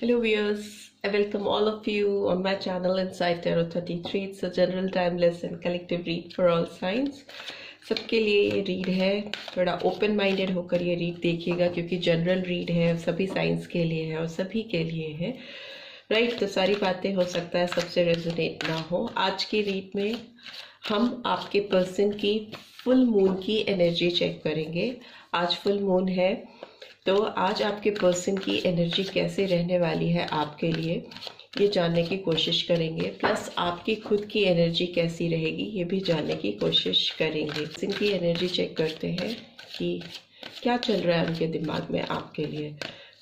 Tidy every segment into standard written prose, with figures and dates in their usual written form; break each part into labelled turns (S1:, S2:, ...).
S1: Hello viewers, I welcome all of you on my channel Inside Tarot 33. It's a general timeless and collective read for all signs. सबके लिए ये read है, थोड़ा open minded होकर ये read देखिएगा क्योंकि जनरल रीड है, सभी साइंस के लिए है और सभी के लिए है, राइट। तो सारी बातें हो सकता है सबसे रेजोनेट ना हो। आज की रीड में हम आपके पर्सन की फुल मून की एनर्जी चेक करेंगे। आज फुल मून है तो आज आपके पर्सन की एनर्जी कैसे रहने वाली है आपके लिए ये जानने की कोशिश करेंगे, प्लस आपकी खुद की एनर्जी कैसी रहेगी ये भी जानने की कोशिश करेंगे। पर्सन की एनर्जी चेक करते हैं कि क्या चल रहा है उनके दिमाग में आपके लिए।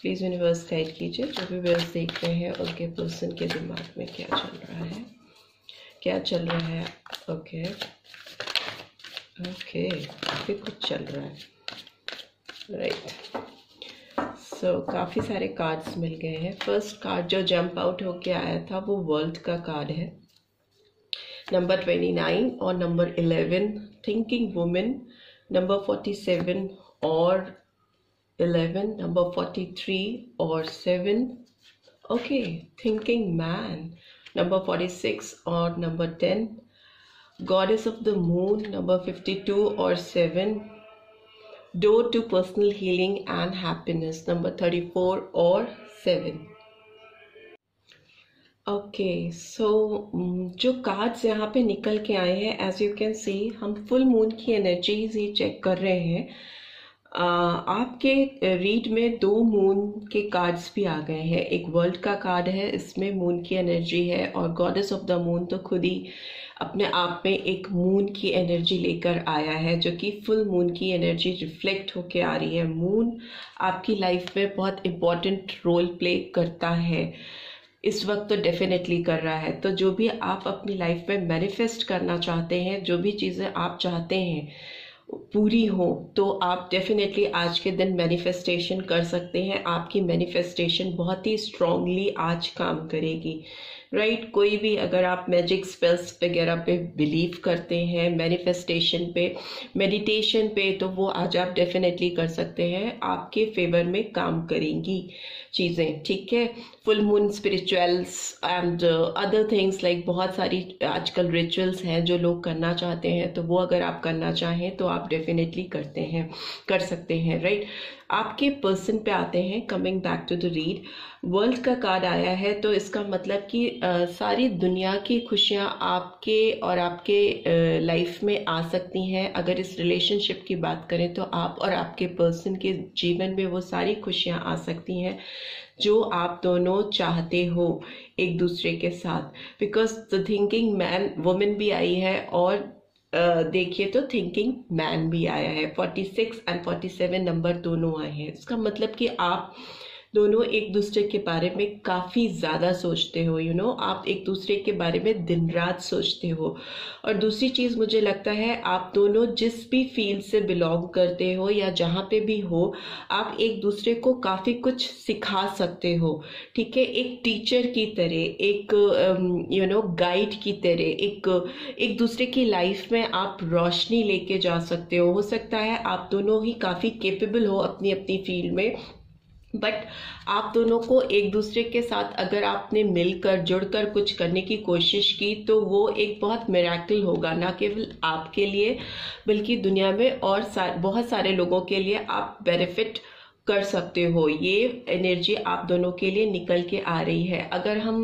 S1: प्लीज़ यूनिवर्स गाइड कीजिए, जो भी व्यूअर्स देख रहे हैं उनके पर्सन के दिमाग में क्या चल रहा है, क्या चल रहा है। ओके काफ़ी कुछ चल रहा है, राइट। काफ़ी सारे कार्ड्स मिल गए हैं। फर्स्ट कार्ड जो जंप आउट होके आया था वो वर्ल्ड का कार्ड है, नंबर 29 और नंबर 11 थिंकिंग वुमेन, नंबर 47 और 11, नंबर 43 और 7, ओके थिंकिंग मैन, नंबर 46 और number 10, goddess of the moon, number 52 और 7, Door to personal healing and happiness, number 34 और 7। ओके जो कार्ड्स यहाँ पे निकल के आए हैं, एज यू कैन सी हम फुल मून की एनर्जीज ही चेक कर रहे हैं। आपके रीड में 2 मून के कार्ड्स भी आ गए हैं। एक वर्ल्ड का कार्ड है, इसमें मून की एनर्जी है, और गॉडेस ऑफ द मून तो खुद ही अपने आप में एक मून की एनर्जी लेकर आया है, जो कि फुल मून की एनर्जी रिफ्लेक्ट होके आ रही है। मून आपकी लाइफ में बहुत इम्पोर्टेंट रोल प्ले करता है, इस वक्त तो डेफिनेटली कर रहा है। तो जो भी आप अपनी लाइफ में मैनिफेस्ट करना चाहते हैं, जो भी चीज़ें आप चाहते हैं पूरी हो, तो आप डेफिनेटली आज के दिन मैनिफेस्टेशन कर सकते हैं। आपकी मैनिफेस्टेशन बहुत ही स्ट्रांगली आज काम करेगी, राइट। कोई भी अगर आप मैजिक स्पेल्स वगैरह पे बिलीव करते हैं, मैनिफेस्टेशन पे, मेडिटेशन पे, तो वो आज आप डेफिनेटली कर सकते हैं, आपके फेवर में काम करेंगी चीज़ें, ठीक है। Full moon spirituals and other things like बहुत सारी आजकल रिचुअल्स हैं जो लोग करना चाहते हैं, तो वो अगर आप करना चाहें तो आप डेफिनेटली कर सकते हैं, राइट। आपके पर्सन पे आते हैं, coming back to the read. World का कार्ड आया है तो इसका मतलब कि सारी दुनिया की खुशियाँ आपके और आपके लाइफ में आ सकती हैं। अगर इस रिलेशनशिप की बात करें तो आप और आपके पर्सन के जीवन में वो सारी खुशियाँ आ सकती हैं जो आप दोनों चाहते हो एक दूसरे के साथ, because the thinking man women भी आई है और देखिए तो थिंकिंग मैन भी आया है। 46 एंड 47 नंबर दोनों आए हैं। इसका मतलब कि आप दोनों एक दूसरे के बारे में काफ़ी ज़्यादा सोचते हो, आप एक दूसरे के बारे में दिन रात सोचते हो। और दूसरी चीज़ मुझे लगता है आप दोनों जिस भी फील्ड से बिलोंग करते हो या जहाँ पे भी हो, आप एक दूसरे को काफ़ी कुछ सिखा सकते हो, ठीक है। एक टीचर की तरह, एक गाइड की तरह, एक दूसरे की लाइफ में आप रोशनी लेके जा सकते हो सकता है आप दोनों ही काफ़ी कैपेबल हो अपनी अपनी फील्ड में, बट आप दोनों को एक दूसरे के साथ अगर आपने मिलकर जुड़कर कुछ करने की कोशिश की तो वो एक बहुत मिरेकल होगा, ना केवल आपके लिए बल्कि दुनिया में और बहुत सारे लोगों के लिए आप बेनिफिट कर सकते हो। ये एनर्जी आप दोनों के लिए निकल के आ रही है। अगर हम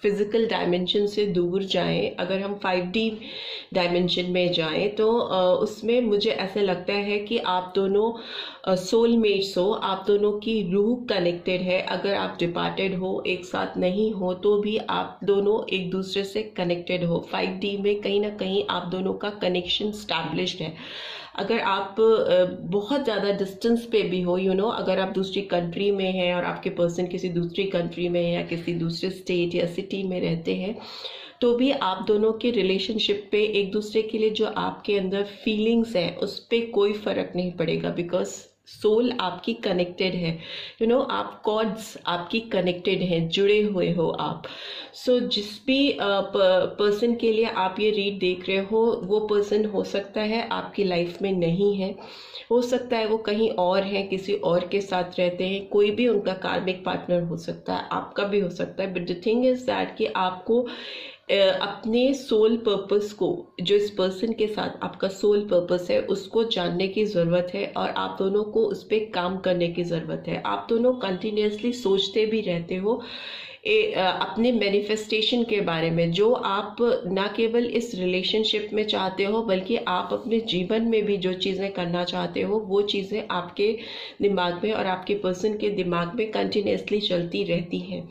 S1: फिजिकल डायमेंशन से दूर जाएं, अगर हम 5D डायमेंशन में जाएं, तो उसमें मुझे ऐसा लगता है कि आप दोनों सोलमेट्स हो, आप दोनों की रूह कनेक्टेड है। अगर आप डिपार्टेड हो, एक साथ नहीं हो, तो भी आप दोनों एक दूसरे से कनेक्टेड हो। 5D में कहीं ना कहीं आप दोनों का कनेक्शन स्टैब्लिश्ड है। अगर आप बहुत ज़्यादा डिस्टेंस पे भी हो, अगर आप दूसरी कंट्री में हैं और आपके पर्सन किसी दूसरी कंट्री में या किसी दूसरे स्टेट या सिटी में रहते हैं, तो भी आप दोनों के रिलेशनशिप पे एक दूसरे के लिए जो आपके अंदर फीलिंग्स हैं उस पर कोई फर्क नहीं पड़ेगा, बिकॉज सोल आपकी कनेक्टेड है, आप कॉर्ड्स आपकी कनेक्टेड हैं, जुड़े हुए हो आप। सो जिस भी पर्सन के लिए आप ये रीड देख रहे हो, वो पर्सन हो सकता है आपकी लाइफ में नहीं है, हो सकता है वो कहीं और है, किसी और के साथ रहते हैं, कोई भी उनका कार्मिक पार्टनर हो सकता है, आपका भी हो सकता है। But the thing is that कि आपको अपने सोल पर्पस को, जो इस पर्सन के साथ आपका सोल पर्पस है, उसको जानने की ज़रूरत है और आप दोनों को उस पर काम करने की ज़रूरत है। आप दोनों कंटिन्यूसली सोचते भी रहते हो अपने मैनिफेस्टेशन के बारे में, जो आप ना केवल इस रिलेशनशिप में चाहते हो बल्कि आप अपने जीवन में भी जो चीज़ें करना चाहते हो, वो चीज़ें आपके दिमाग में और आपके पर्सन के दिमाग में कंटिन्यूसली चलती रहती हैं।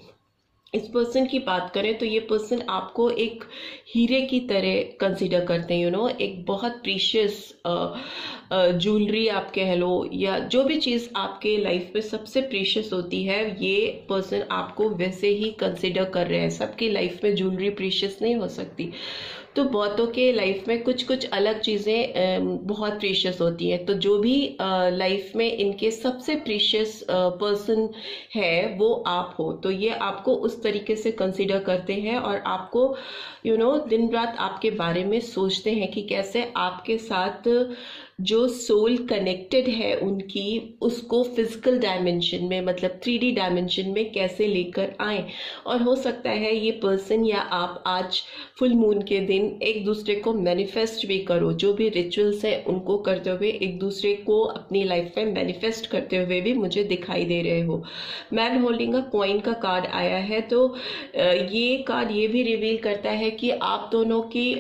S1: इस पर्सन की बात करें तो ये पर्सन आपको एक हीरे की तरह कंसिडर करते हैं, एक बहुत प्रीशियस ज्वेलरी आप कह लो, या जो भी चीज़ आपके लाइफ में सबसे प्रीशियस होती है, ये पर्सन आपको वैसे ही कंसिडर कर रहे हैं। सबकी लाइफ में ज्वेलरी प्रीशियस नहीं हो सकती, तो बहुतों के लाइफ में कुछ कुछ अलग चीज़ें बहुत प्रीशियस होती हैं। तो जो भी लाइफ में इनके सबसे प्रीशियस पर्सन है वो आप हो, तो ये आपको उस तरीके से कंसिडर करते हैं और आपको दिन रात आपके बारे में सोचते हैं कि कैसे आपके साथ जो सोल कनेक्टेड है उनकी, उसको फिजिकल डायमेंशन में, मतलब 3D डायमेंशन में कैसे लेकर आए। और हो सकता है ये पर्सन या आप आज फुल मून के दिन एक दूसरे को मैनिफेस्ट भी करो, जो भी रिचुअल्स है उनको करते हुए एक दूसरे को अपनी लाइफ में मैनिफेस्ट करते हुए भी मुझे दिखाई दे रहे हो। मैन होल्डिंग अ कॉइन का कार्ड आया है, तो ये कार्ड ये भी रिवील करता है कि आप दोनों की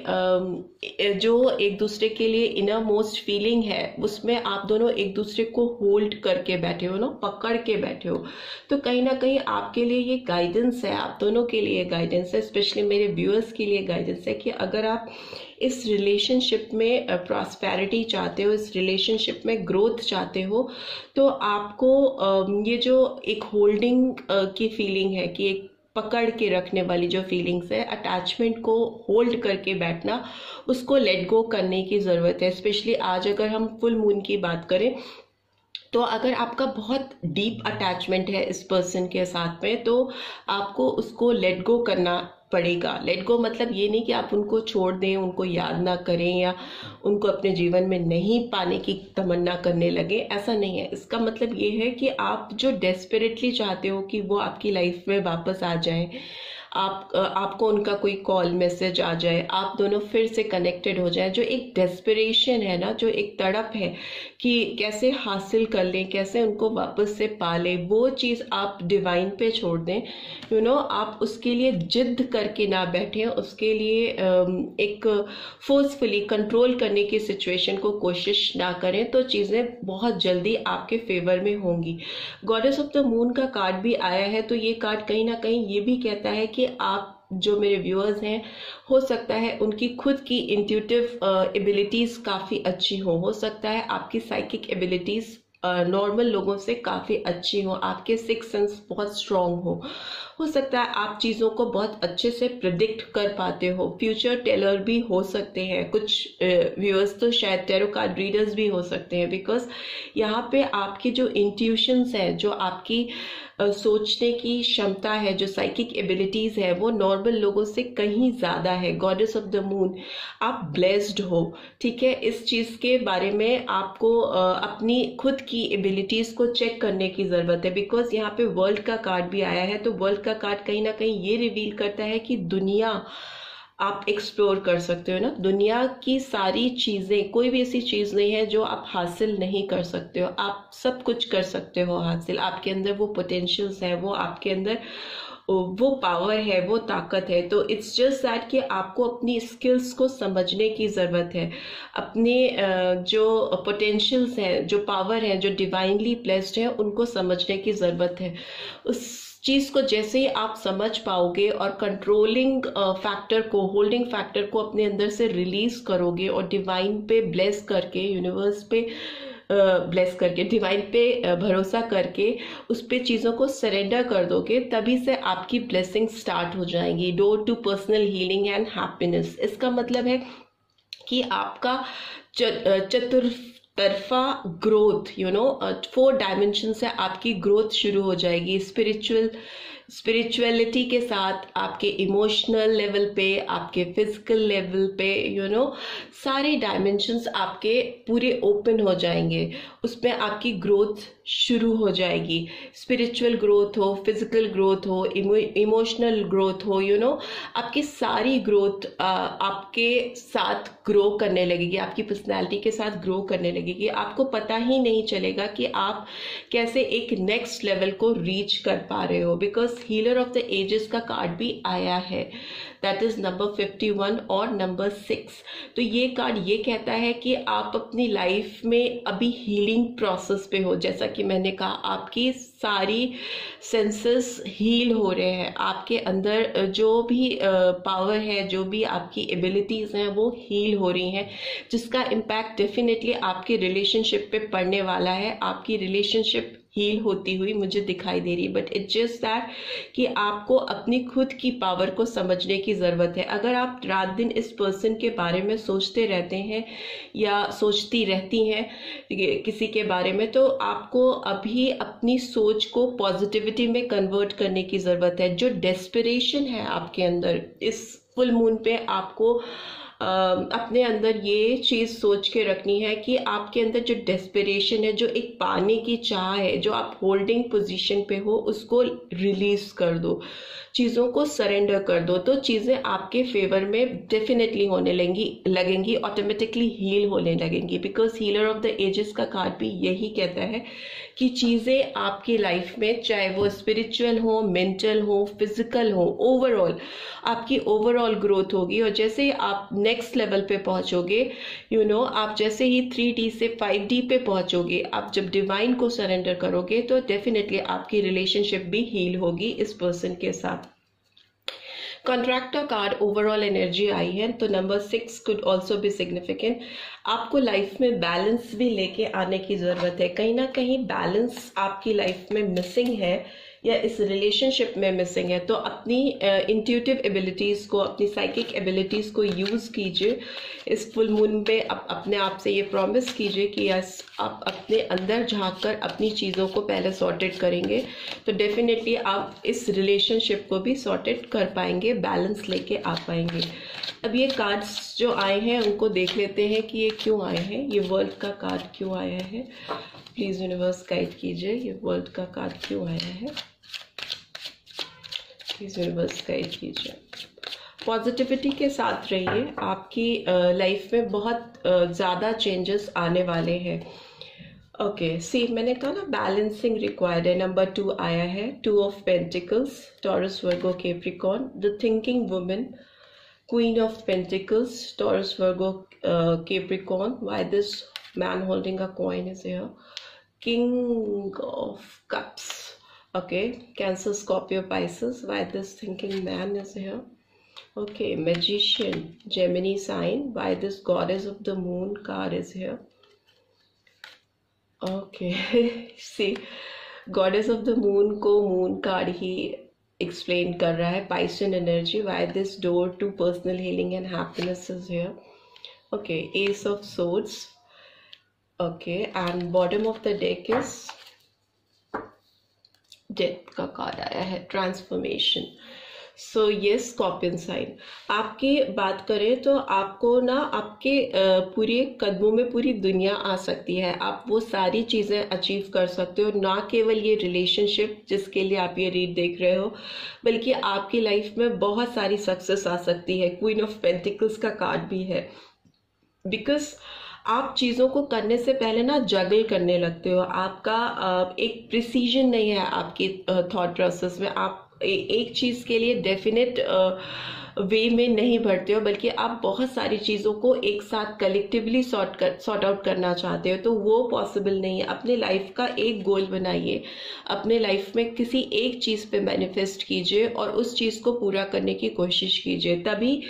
S1: जो एक दूसरे के लिए इनर मोस्ट फीलिंग है, उसमें आप दोनों एक दूसरे को होल्ड करके बैठे हो ना, पकड़ के बैठे हो। तो कहीं ना कहीं आपके लिए ये गाइडेंस है, आप दोनों के लिए गाइडेंस है, स्पेशली मेरे व्यूअर्स के लिए गाइडेंस है कि अगर आप इस रिलेशनशिप में प्रॉस्पेरिटी चाहते हो, इस रिलेशनशिप में ग्रोथ चाहते हो, तो आपको ये जो एक होल्डिंग की फीलिंग है, कि एक पकड़ के रखने वाली जो फीलिंग्स है, अटैचमेंट को होल्ड करके बैठना, उसको लेट गो करने की ज़रूरत है। स्पेशली आज अगर हम फुल मून की बात करें, तो अगर आपका बहुत डीप अटैचमेंट है इस पर्सन के साथ में, तो आपको उसको लेट गो करना पड़ेगा। लेट गो मतलब ये नहीं कि आप उनको छोड़ दें, उनको याद ना करें या उनको अपने जीवन में नहीं पाने की तमन्ना करने लगे, ऐसा नहीं है। इसका मतलब ये है कि आप जो डेस्परेटली चाहते हो कि वो आपकी लाइफ में वापस आ जाए, आपको उनका कोई कॉल मैसेज आ जाए, आप दोनों फिर से कनेक्टेड हो जाए, जो एक डेस्परेशन है ना, जो एक तड़प है कि कैसे हासिल कर लें, कैसे उनको वापस से पा लें, वो चीज़ आप डिवाइन पे छोड़ दें। आप उसके लिए जिद करके ना बैठें, उसके लिए एक फोर्सफुली कंट्रोल करने की सिचुएशन को कोशिश ना करें, तो चीज़ें बहुत जल्दी आपके फेवर में होंगी। गॉडेस ऑफ द मून का कार्ड भी आया है, तो ये कार्ड कहीं ना कहीं ये भी कहता है कि आप जो मेरे व्यूअर्स हैं, हो सकता है उनकी खुद की इंट्यूटिव एबिलिटीज काफ़ी अच्छी हो सकता है आपकी साइकिक एबिलिटीज नॉर्मल लोगों से काफ़ी अच्छी हो, आपके सिक्स सेंस बहुत स्ट्रांग हो सकता है आप चीज़ों को बहुत अच्छे से प्रिडिक्ट कर पाते हो, फ्यूचर टेलर भी हो सकते हैं। कुछ व्यूअर्स तो शायद टैरो कार्ड रीडर्स भी हो सकते हैं, बिकॉज यहाँ पे आपकी जो इंट्यूशंस है, जो आपकी सोचने की क्षमता है, जो साइकिक एबिलिटीज है, वो नॉर्मल लोगों से कहीं ज़्यादा है। गॉडेस ऑफ द मून, आप ब्लेस्ड हो, ठीक है। इस चीज़ के बारे में आपको अपनी खुद की एबिलिटीज़ को चेक करने की ज़रूरत है, बिकॉज यहाँ पे वर्ल्ड का कार्ड भी आया है। तो वर्ल्ड का कार्ड कहीं ना कहीं ये रिवील करता है कि दुनिया आप एक्सप्लोर कर सकते हो ना, दुनिया की सारी चीज़ें, कोई भी ऐसी चीज़ नहीं है जो आप हासिल नहीं कर सकते हो, आप सब कुछ कर सकते हो हासिल। आपके अंदर वो पोटेंशियल्स है, वो आपके अंदर वो पावर है, वो ताकत है। तो इट्स जस्ट दैट कि आपको अपनी स्किल्स को समझने की ज़रूरत है, अपने जो पोटेंशियल्स हैं, जो पावर है, जो डिवाइनली ब्लेस्ड है, उनको समझने की ज़रूरत है। उस चीज़ को जैसे ही आप समझ पाओगे और कंट्रोलिंग फैक्टर को, होल्डिंग फैक्टर को अपने अंदर से रिलीज करोगे और डिवाइन पे ब्लेस करके, यूनिवर्स पे ब्लेस करके, डिवाइन पे भरोसा करके उस पे चीज़ों को सरेंडर कर दोगे, तभी से आपकी ब्लेसिंग स्टार्ट हो जाएंगी। Door to personal healing and happiness, इसका मतलब है कि आपका तरफा ग्रोथ, 4 डायमेंशन से आपकी ग्रोथ शुरू हो जाएगी। स्पिरिचुअलिटी के साथ आपके इमोशनल लेवल पे, आपके फिजिकल लेवल पे, सारे डायमेंशंस आपके पूरे ओपन हो जाएंगे। उसमें आपकी ग्रोथ शुरू हो जाएगी। स्पिरिचुअल ग्रोथ हो, फिजिकल ग्रोथ हो, इमोशनल ग्रोथ हो, आपकी सारी ग्रोथ आपके साथ ग्रो करने लगेगी, आपकी पर्सनैलिटी के साथ ग्रो करने लगेगी। आपको पता ही नहीं चलेगा कि आप कैसे एक नेक्स्ट लेवल को रीच कर पा रहे हो, because healer of the ages का कार्ड भी आया है, दैट इज नंबर 51 और नंबर 6। तो ये कार्ड ये कहता है कि आप अपनी लाइफ में अभी हीलिंग प्रोसेस पे हो। जैसा कि मैंने कहा, आपकी सारी सेंसेस हील हो रहे हैं, आपके अंदर जो भी पावर है, जो भी आपकी एबिलिटीज हैं वो हील हो रही हैं, जिसका इम्पैक्ट डेफिनेटली आपके रिलेशनशिप पे पड़ने वाला है। आपकी रिलेशनशिप हील होती हुई मुझे दिखाई दे रही है, बट इट्स जस्ट दैट कि आपको अपनी खुद की पावर को समझने की ज़रूरत है। अगर आप रात दिन इस पर्सन के बारे में सोचते रहते हैं या सोचती रहती हैं किसी के बारे में, तो आपको अभी अपनी सोच को पॉजिटिविटी में कन्वर्ट करने की ज़रूरत है। जो डेस्परेशन है आपके अंदर, इस फुल मून पे आपको अपने अंदर ये चीज़ सोच के रखनी है कि आपके अंदर जो डेस्परेशन है, जो एक पाने की चाह है, जो आप होल्डिंग पोजीशन पे हो, उसको रिलीज कर दो, चीज़ों को सरेंडर कर दो, तो चीज़ें आपके फेवर में डेफिनेटली होने लगेंगी, ऑटोमेटिकली हील होने लगेंगी। Because healer of the ages का कार्ड भी यही कहता है कि चीज़ें आपकी लाइफ में, चाहे वो स्पिरिचुअल हो, मेंटल हो, फिजिकल हो, ओवरऑल आपकी ओवरऑल ग्रोथ होगी। और जैसे ही आप नेक्स्ट लेवल पे पहुंचोगे, आप जैसे ही 3D से 5D पे पहुंचोगे, आप जब डिवाइन को सरेंडर करोगे, तो डेफिनेटली आपकी रिलेशनशिप भी हील होगी इस पर्सन के साथ। कॉन्ट्रैक्टर कार्ड ओवरऑल एनर्जी आई है, तो number 6 could also be significant. आपको लाइफ में बैलेंस भी लेके आने की ज़रूरत है। कहीं ना कहीं बैलेंस आपकी लाइफ में मिसिंग है या इस रिलेशनशिप में मिसिंग है, तो अपनी इंट्यूटिव एबिलिटीज़ को, अपनी साइकिक एबिलिटीज़ को यूज़ कीजिए इस फुल मून पे। अपने आप से ये प्रॉमिस कीजिए कि यस, आप अपने अंदर झांक कर अपनी चीज़ों को पहले सॉर्टेड करेंगे, तो डेफिनेटली आप इस रिलेशनशिप को भी सॉर्टेड कर पाएंगे, बैलेंस लेके आ पाएंगे। अब ये कार्ड्स जो आए हैं उनको देख लेते हैं कि ये क्यों आए हैं, ये वर्ल्ड का कार्ड क्यों आया है। प्लीज़ यूनिवर्स गाइड कीजिए, ये वर्ल्ड का कार्ड क्यों आया है, प्लीज़ यूनिवर्स गाइड कीजिए। पॉजिटिविटी के साथ रहिए, आपकी लाइफ में बहुत ज़्यादा चेंजेस आने वाले हैं। ओके, सी मैंने कहा ना बैलेंसिंग रिक्वायर्ड है। नंबर 2 आया है, 2 of pentacles, taurus, Virgo, Capricorn, the thinking woman, queen of pentacles, taurus, Virgo, Capricorn. Why this man holding a coin is here, king of cups, okay, Cancer, Scorpio, Pisces. Why this thinking man is here? Okay, magician, Gemini sign. Why this goddess of the moon card is here? Okay, see, goddess of the moon को moon card ही explain कर रहा है, Piscean energy. Why this door to personal healing and happiness is here? Okay, Ace of Swords. Okay, and bottom of the deck is death का card आया है, transformation. सो ये scorpion sign. आपकी बात करें तो आपको ना आपके पूरे कदमों में पूरी दुनिया आ सकती है, आप वो सारी चीज़ें अचीव कर सकते हो। ना केवल ये रिलेशनशिप जिसके लिए आप ये रीड देख रहे हो, बल्कि आपकी लाइफ में बहुत सारी सक्सेस आ सकती है। क्वीन ऑफ पेंटिकल्स का कार्ड भी है, बिकॉज आप चीज़ों को करने से पहले ना जगल करने लगते हो। आपका एक प्रिसीजन नहीं है आपकी थॉट प्रोसेस में। आप एक चीज़ के लिए डेफिनेट वे में नहीं बढ़ते हो, बल्कि आप बहुत सारी चीज़ों को एक साथ कलेक्टिवली सॉर्ट आउट करना चाहते हो, तो वो पॉसिबल नहीं है। अपने लाइफ का एक गोल बनाइए, अपने लाइफ में किसी एक चीज़ पे मैनिफेस्ट कीजिए और उस चीज़ को पूरा करने की कोशिश कीजिए, तभी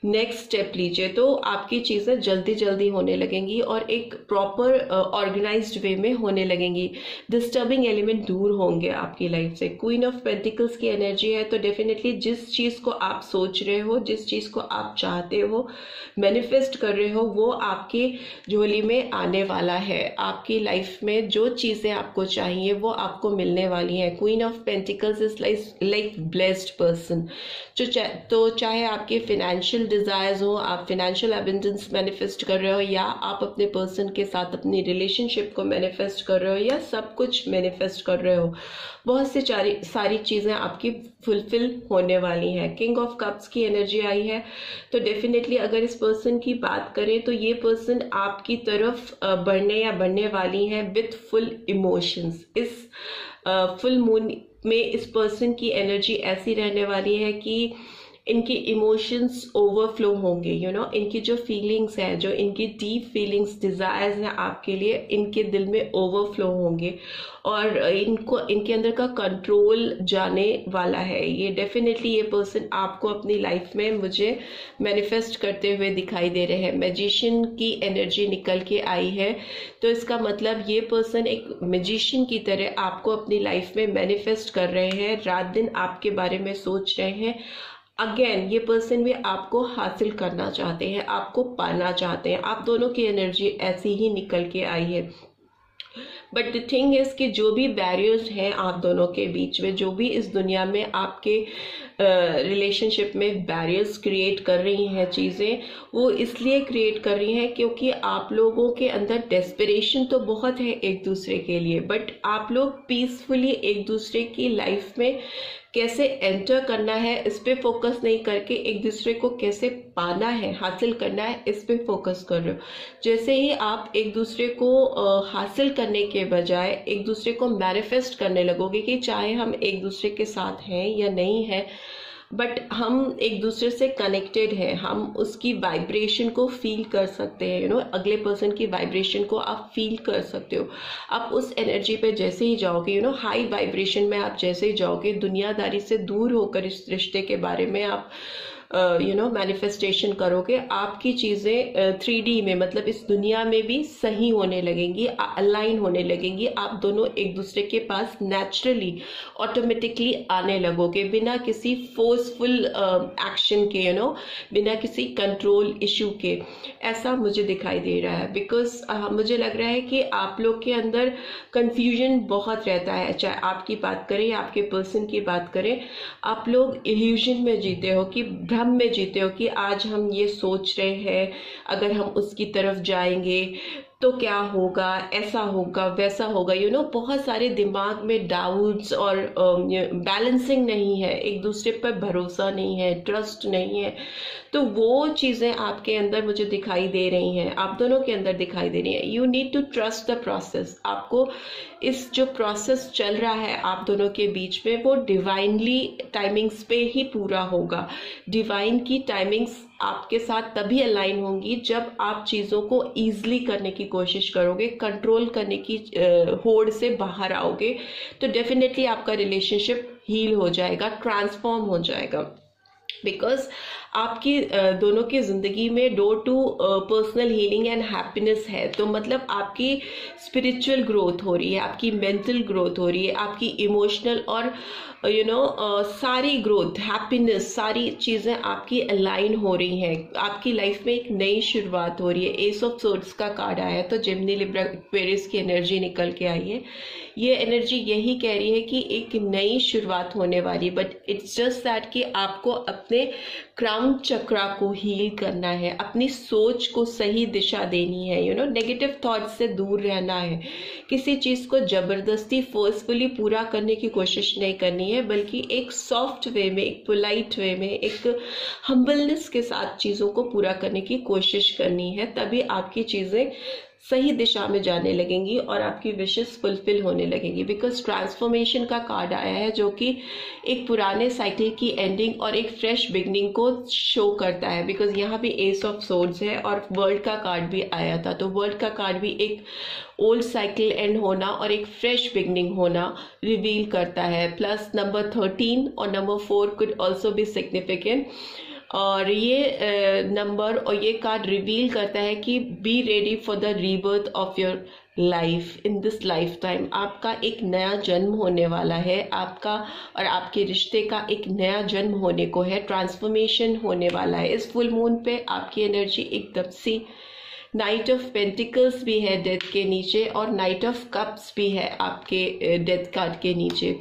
S1: नेक्स्ट स्टेप लीजिए, तो आपकी चीज़ें जल्दी जल्दी होने लगेंगी और एक प्रॉपर ऑर्गेनाइज्ड वे में होने लगेंगी। डिस्टर्बिंग एलिमेंट दूर होंगे आपकी लाइफ से। क्वीन ऑफ पेंटिकल्स की एनर्जी है, तो डेफिनेटली जिस चीज़ को आप सोच रहे हो, जिस चीज़ को आप चाहते हो, मैनिफेस्ट कर रहे हो, वो आपकी झोली में आने वाला है। आपकी लाइफ में जो चीज़ें आपको चाहिए वो आपको मिलने वाली हैं। Queen of pentacles is like blessed person. तो चाहे आपके फिनेंशियल डिज़ायर्स हो, आप फिनेंशियल एबंडेंस मैनिफेस्ट कर रहे हो, या आप अपने पर्सन के साथ अपनी रिलेशनशिप को मैनिफेस्ट कर रहे हो, या सब कुछ मैनिफेस्ट कर रहे हो, बहुत सी सारी चीज़ें आपकी फुलफिल होने वाली हैं। किंग ऑफ कप्स की एनर्जी आई है, तो डेफिनेटली अगर इस पर्सन की बात करें तो ये पर्सन आपकी तरफ बढ़ने वाली हैं विथ फुल इमोशंस। इस फुल मून में इस पर्सन की एनर्जी ऐसी रहने वाली है कि इनकी इमोशंस ओवरफ्लो होंगे, इनकी जो फीलिंग्स हैं, जो इनकी डीप फीलिंग्स, डिज़ायर्स हैं आपके लिए, इनके दिल में ओवरफ्लो होंगे और इनके अंदर का कंट्रोल जाने वाला है। ये डेफिनेटली ये पर्सन आपको अपनी लाइफ में मुझे मैनिफेस्ट करते हुए दिखाई दे रहे हैं। मैजिशियन की एनर्जी निकल के आई है, तो इसका मतलब ये पर्सन एक मैजिशियन की तरह आपको अपनी लाइफ में मैनिफेस्ट कर रहे हैं, रात दिन आपके बारे में सोच रहे हैं। अगेन ये पर्सन भी आपको हासिल करना चाहते हैं, आपको पाना चाहते हैं। आप दोनों की एनर्जी ऐसी ही निकल के आई है। बट द थिंग इज कि जो भी बैरियर्स हैं आप दोनों के बीच में, जो भी इस दुनिया में आपके रिलेशनशिप में बैरियर्स क्रिएट कर रही हैं चीज़ें, वो इसलिए क्रिएट कर रही हैं क्योंकि आप लोगों के अंदर डेस्परेशन तो बहुत है एक दूसरे के लिए, बट आप लोग पीसफुली एक दूसरे की लाइफ में कैसे एंटर करना है इस पे फोकस नहीं करके एक दूसरे को कैसे पाना है, हासिल करना है, इस पे फोकस कर रहे हो। जैसे ही आप एक दूसरे को हासिल करने के बजाय एक दूसरे को मैनिफेस्ट करने लगोगे कि चाहे हम एक दूसरे के साथ हैं या नहीं है, बट हम एक दूसरे से कनेक्टेड है, हम उसकी वाइब्रेशन को फील कर सकते हैं। अगले पर्सन की वाइब्रेशन को आप फील कर सकते हो। आप उस एनर्जी पे जैसे ही जाओगे, हाई वाइब्रेशन में आप जैसे ही जाओगे, दुनियादारी से दूर होकर इस रिश्ते के बारे में आप मैनिफेस्टेशन करोगे, आपकी चीज़ें 3D में, मतलब इस दुनिया में भी सही होने लगेंगी, अलाइन होने लगेंगी। आप दोनों एक दूसरे के पास नेचुरली ऑटोमेटिकली आने लगोगे, बिना किसी फोर्सफुल एक्शन के, बिना किसी कंट्रोल इशू के। ऐसा मुझे दिखाई दे रहा है, बिकॉज मुझे लग रहा है कि आप लोग के अंदर कंफ्यूजन बहुत रहता है। चाहे आपकी बात करें या आपके पर्सन की बात करें, आप लोग इल्यूजन में जीते हो, कि भ्रम में जीते हो कि आज हम ये सोच रहे हैं अगर हम उसकी तरफ जाएंगे तो क्या होगा, ऐसा होगा, वैसा होगा। बहुत सारे दिमाग में डाउट्स और बैलेंसिंग नहीं है, एक दूसरे पर भरोसा नहीं है, ट्रस्ट नहीं है। तो वो चीज़ें आपके अंदर मुझे दिखाई दे रही हैं, आप दोनों के अंदर दिखाई दे रही हैं। You need to trust the process. आपको इस जो प्रोसेस चल रहा है आप दोनों के बीच में, वो डिवाइनली टाइमिंग्स पे ही पूरा होगा। डिवाइन की टाइमिंग्स आपके साथ तभी अलाइन होंगी जब आप चीज़ों को ईजिली करने की कोशिश करोगे, कंट्रोल करने की होड़ से बाहर आओगे, तो डेफिनेटली आपका रिलेशनशिप हील हो जाएगा, ट्रांसफॉर्म हो जाएगा। बिकॉज आपकी दोनों की ज़िंदगी में door to personal healing and happiness है। तो मतलब आपकी स्पिरिचुअल ग्रोथ हो रही है, आपकी मेंटल ग्रोथ हो रही है, आपकी इमोशनल और सारी ग्रोथ, हैप्पीनेस, सारी चीज़ें आपकी अलाइन हो रही हैं। आपकी लाइफ में एक नई शुरुआत हो रही है। एस ऑफ सोर्ड्स का कार्ड आया है, तो जेमिनी लिब्रा एक्वेरियस की एनर्जी निकल के आई है। ये एनर्जी यही कह रही है कि एक नई शुरुआत होने वाली, बट इट्स जस्ट दैट कि आपको अपने क्राउन चक्रा को हील करना है, अपनी सोच को सही दिशा देनी है, नेगेटिव थॉट्स से दूर रहना है। किसी चीज़ को जबरदस्ती फोर्सफुली पूरा करने की कोशिश नहीं करनी है, बल्कि एक सॉफ्ट वे में, एक पोलाइट वे में, एक हम्बलनेस के साथ चीज़ों को पूरा करने की कोशिश करनी है। तभी आपकी चीज़ें सही दिशा में जाने लगेंगी और आपकी विशेस फुलफिल होने लगेंगी। बिकॉज ट्रांसफॉर्मेशन का कार्ड आया है, जो कि एक पुराने साइकिल की एंडिंग और एक फ्रेश बिगनिंग को शो करता है। बिकॉज यहाँ भी एस ऑफ सोर्ड्स है और वर्ल्ड का कार्ड भी आया था, तो वर्ल्ड का कार्ड भी एक ओल्ड साइकिल एंड होना और एक फ्रेश बिगनिंग होना रिवील करता है। प्लस नंबर 13 और number 4 could also be significant. और ये नंबर और ये कार्ड रिवील करता है कि be ready for the rebirth of your life, in this life time आपका एक नया जन्म होने वाला है, आपका और आपके रिश्ते का एक नया जन्म होने को है, ट्रांसफॉर्मेशन होने वाला है। इस फुल मून पे आपकी एनर्जी एकदम सी, नाइट ऑफ पेंटिकल्स भी है डेथ के नीचे और नाइट ऑफ कप्स भी है आपके डेथ कार्ड के नीचे।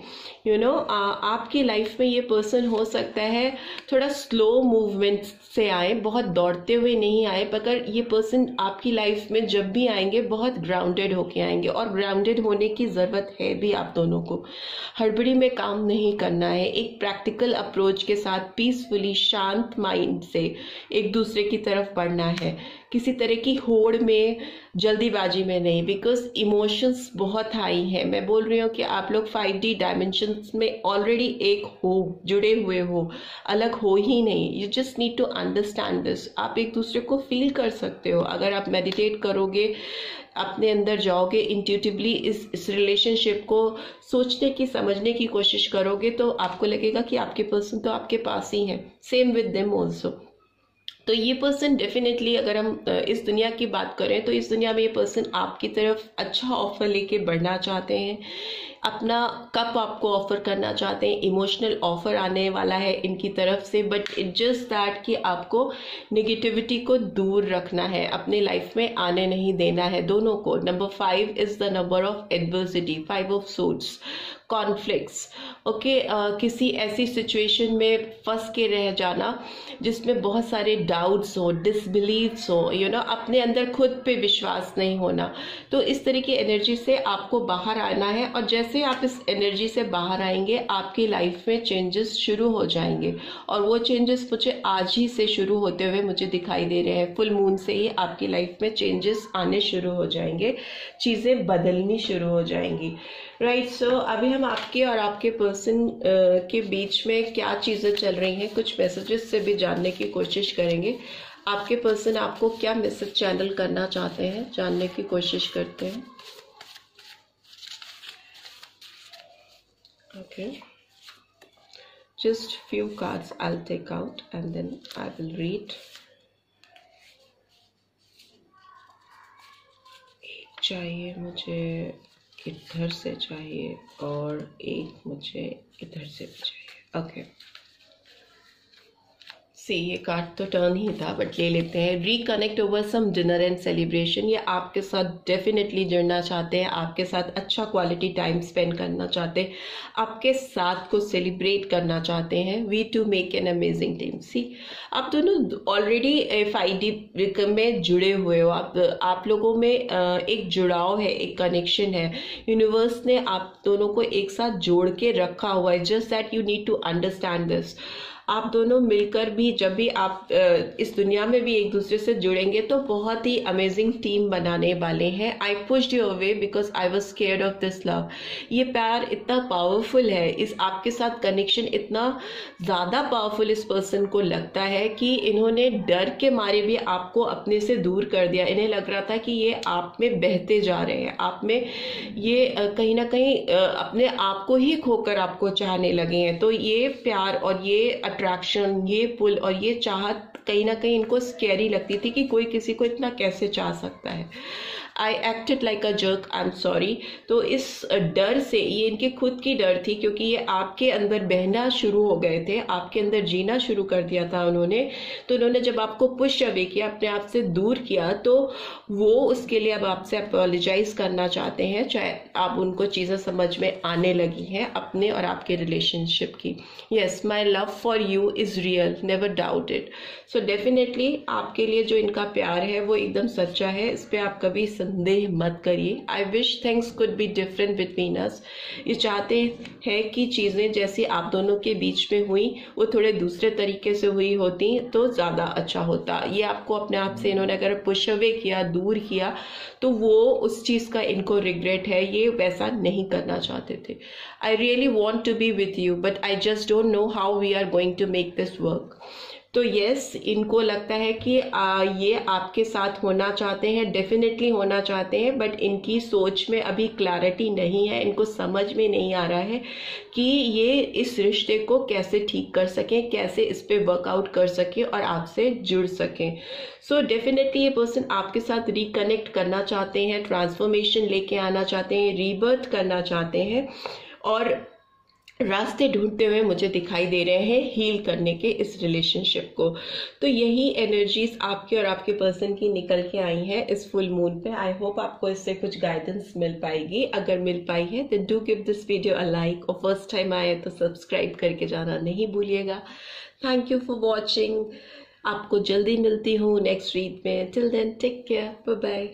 S1: आपकी लाइफ में ये पर्सन हो सकता है थोड़ा स्लो मूवमेंट से आए, बहुत दौड़ते हुए नहीं आए, मगर ये पर्सन आपकी लाइफ में जब भी आएंगे बहुत ग्राउंडेड होके आएंगे, और ग्राउंडेड होने की ज़रूरत है भी आप दोनों को। हड़बड़ी में काम नहीं करना है, एक प्रैक्टिकल अप्रोच के साथ पीसफुली शांत माइंड से एक दूसरे की तरफ बढ़ना है, किसी तरह की होड़ में जल्दीबाजी में नहीं, बिकॉज इमोशंस बहुत हाई है। मैं बोल रही हूँ कि आप लोग 5D डायमेंशंस में ऑलरेडी एक हो, जुड़े हुए हो, अलग हो ही नहीं। You just need to understand this. आप एक दूसरे को फील कर सकते हो अगर आप मेडिटेट करोगे, अपने अंदर जाओगे, इंट्यूटिवली इस रिलेशनशिप को सोचने की, समझने की कोशिश करोगे, तो आपको लगेगा कि आपके पर्सन तो आपके पास ही है। Same with them also. तो ये पर्सन डेफिनेटली, अगर हम इस दुनिया की बात करें तो इस दुनिया में ये पर्सन आपकी तरफ अच्छा ऑफर लेके बढ़ना चाहते हैं, अपना कप आपको ऑफर करना चाहते हैं, इमोशनल ऑफर आने वाला है इनकी तरफ से। बट इट जस्ट दैट कि आपको निगेटिविटी को दूर रखना है, अपने लाइफ में आने नहीं देना है दोनों को। Number 5 is the number of adversity, 5 of swords, conflicts. Okay, किसी ऐसी सिचुएशन में फंस के रह जाना जिसमें बहुत सारे डाउट्स हो, डिसबिलीव्स हो, अपने अंदर खुद पे विश्वास नहीं होना। तो इस तरह की एनर्जी से आपको बाहर आना है, और जैसे आप इस एनर्जी से बाहर आएंगे आपकी लाइफ में चेंजेस शुरू हो जाएंगे, और वो चेंजेस मुझे आज ही से शुरू होते हुए मुझे दिखाई दे रहे हैं। फुल मून से ही आपकी लाइफ में चेंजेस आने शुरू हो जाएंगे, चीज़ें बदलनी शुरू हो जाएंगी। राइट, सो अभी हम आपके और आपके पर्सन के बीच में क्या चीज़ें चल रही हैं, कुछ मैसेजेस से भी जानने की कोशिश करेंगे। आपके पर्सन आपको क्या मैसेज चैनल करना चाहते हैं, जानने की कोशिश करते हैं। Okay, just few cards I'll take out and then I will read. एक चाहिए मुझे, इधर से चाहिए, और एक मुझे इधर से भी चाहिए। ओके, ये कार्ड तो टर्न ही था, बट ले लेते हैं। Reconnect over some dinner and celebration. ये आपके साथ डेफिनेटली जुड़ना चाहते हैं, आपके साथ अच्छा क्वालिटी टाइम स्पेंड करना चाहते हैं, आपके साथ को सेलिब्रेट करना चाहते हैं। We two make an amazing team. See, आप दोनों ऑलरेडी 5D में जुड़े हुए हो, आप लोगों में एक जुड़ाव है, एक कनेक्शन है। यूनिवर्स ने आप दोनों को एक साथ जोड़ के रखा हुआ है। Just that you need to understand this. आप दोनों मिलकर भी, जब भी आप इस दुनिया में भी एक दूसरे से जुड़ेंगे, तो बहुत ही अमेजिंग टीम बनाने वाले हैं। आई pushed you away because I was scared of this love. ये प्यार इतना पावरफुल है, इस आपके साथ कनेक्शन इतना ज़्यादा पावरफुल इस पर्सन को लगता है कि इन्होंने डर के मारे भी आपको अपने से दूर कर दिया। इन्हें लग रहा था कि ये आप में बहते जा रहे हैं, आप में ये कहीं ना कहीं अपने आप को ही खोकर आपको चाहने लगे हैं। तो ये प्यार और ये अट्रैक्शन, ये पुल और ये चाहत कहीं ना कहीं इनको स्कैरी लगती थी कि कोई किसी को इतना कैसे चाह सकता है। I acted like a jerk, I am sorry. तो इस डर से, ये इनके खुद की डर थी, क्योंकि ये आपके अंदर बहना शुरू हो गए थे, आपके अंदर जीना शुरू कर दिया था उन्होंने। तो उन्होंने जब आपको पुश अवे किया, अपने आप से दूर किया, तो वो उसके लिए अब आपसे अपोलोजाइज करना चाहते हैं, चाहे आप उनको चीज़ें समझ में आने लगी हैं अपने और आपके रिलेशनशिप की। Yes, my love for you is real, never doubt it. So definitely आपके लिए जो इनका प्यार है वो एकदम सच्चा है, इस पर आप कभी संदेह मत करिए। I wish things could be different between us. ये चाहते हैं कि चीज़ें जैसी आप दोनों के बीच में हुई वो थोड़े दूसरे तरीके से हुई होती तो ज़्यादा अच्छा होता। ये आपको अपने आप से इन्होंने अगर पुश अवे किया, दूर किया, तो वो उस चीज़ का इनको रिग्रेट है, ये वैसा नहीं करना चाहते थे। I really want to be with you but I just don't know how we are going to make this work. तो यस, इनको लगता है कि ये आपके साथ होना चाहते हैं, डेफिनेटली होना चाहते हैं, बट इनकी सोच में अभी क्लैरिटी नहीं है, इनको समझ में नहीं आ रहा है कि ये इस रिश्ते को कैसे ठीक कर सकें, कैसे इस पे वर्कआउट कर सकें और आपसे जुड़ सकें। सो डेफिनेटली ये पर्सन आपके साथ रिकनेक्ट करना चाहते हैं, ट्रांसफॉर्मेशन लेके आना चाहते हैं, रीबर्थ करना चाहते हैं और रास्ते ढूंढते हुए मुझे दिखाई दे रहे हैं हील करने के इस रिलेशनशिप को। तो यही एनर्जीज आपके और आपके पर्सन की निकल के आई हैं इस फुल मून पे। आई होप आपको इससे कुछ गाइडेंस मिल पाएगी। अगर मिल पाई है तो do give this video a like और फर्स्ट टाइम आए तो सब्सक्राइब करके जाना नहीं भूलिएगा। Thank you for watching. आपको जल्दी मिलती हूँ नेक्स्ट रीड में। Till then take care, bye bye.